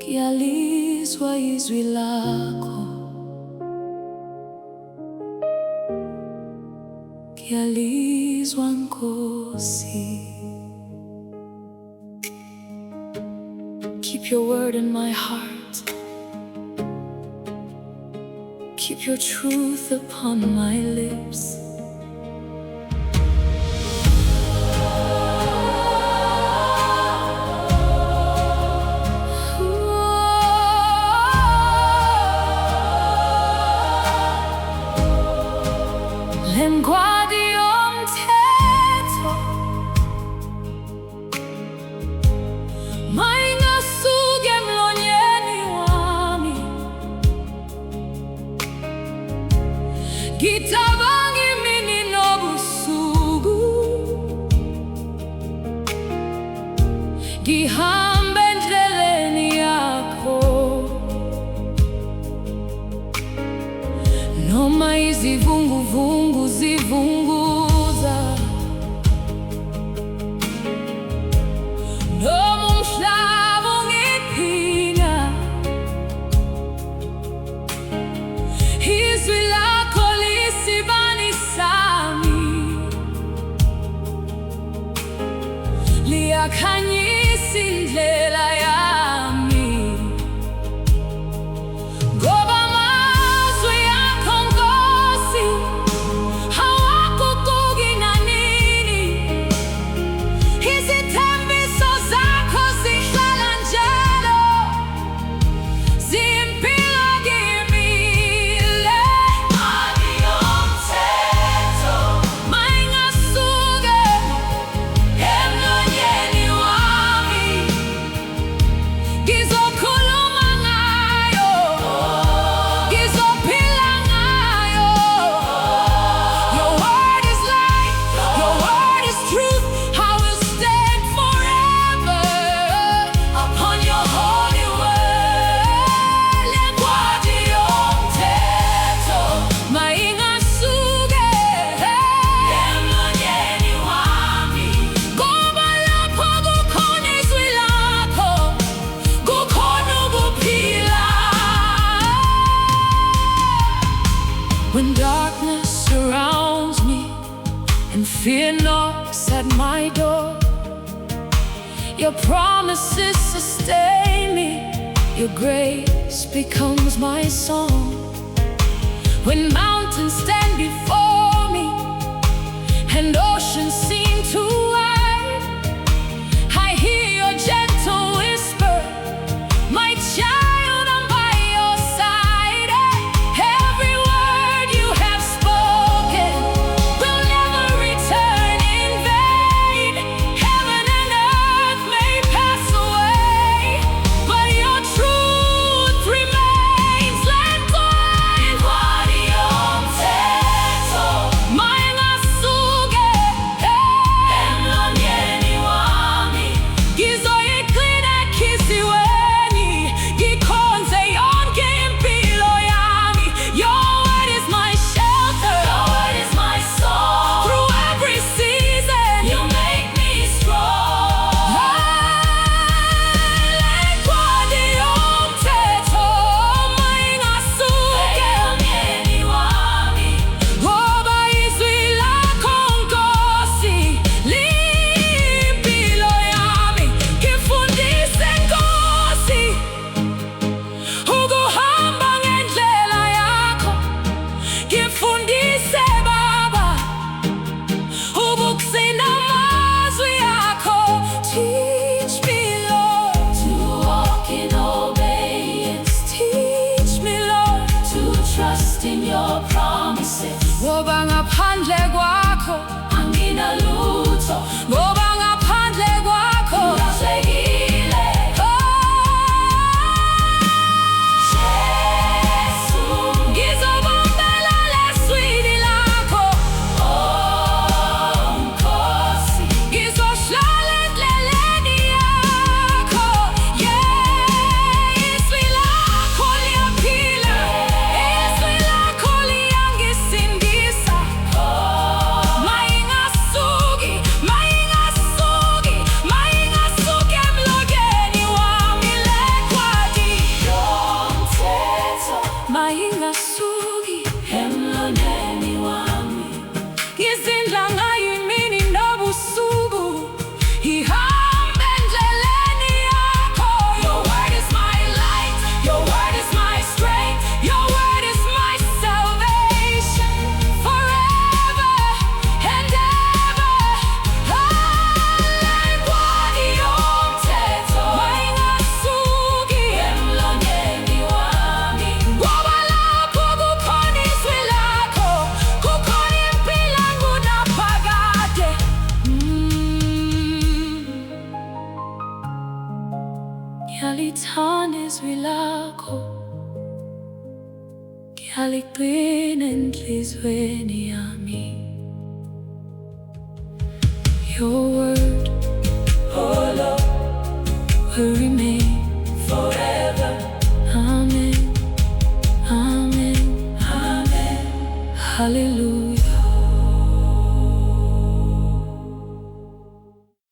Ngiyalizwa izwi lakho, ngiyalizwa Nkosi. Keep your word in my heart, keep your truth upon my lips. Lencwadi Yomthetho, Mayingasuki Emlonyeni wami. Ngicabanga imini nobusuku, ngihamba endleleni yakho, noma izivunguvungu zivunguza, noma umhlaba ungiphina, izwi lakho lisibani sami, liyakhanyisa indlela yami. Ngoba amazwi akho Nkosi hawaguquki nanini, izithembiso zakho zihlala njalo, ziyimpilo kimi. Lencwadi Yomthetho, Mayingasuki Emlonyeni wami. Ngizokhuluma ngayo, ngizophila ngayo. Your word is life, your word is truth. I will stand forever upon your holy word. Lencwadi Yomthetho, Mayingasuki Emlonyeni wami. Ngoba lapho kukhona izwi lakho, kukhona ukuphila. When darkness surrounds me and fear knocks at my door, your promises sustain me, your grace becomes my song. When mountains stand before me and oceans seem too wide, I hear your gentle whisper, my child, I'm by your side. Every word you have spoken will never return in vain. Heaven and earth may pass away, but your truth remains. Lencwadi Yomthetho, Mayingasuki Ngiyalithanda izwi lakho, ngiyaligcina enhliziyweni yami. Your word, oh Lord, will remain forever. Amen, amen, amen. Hallelujah.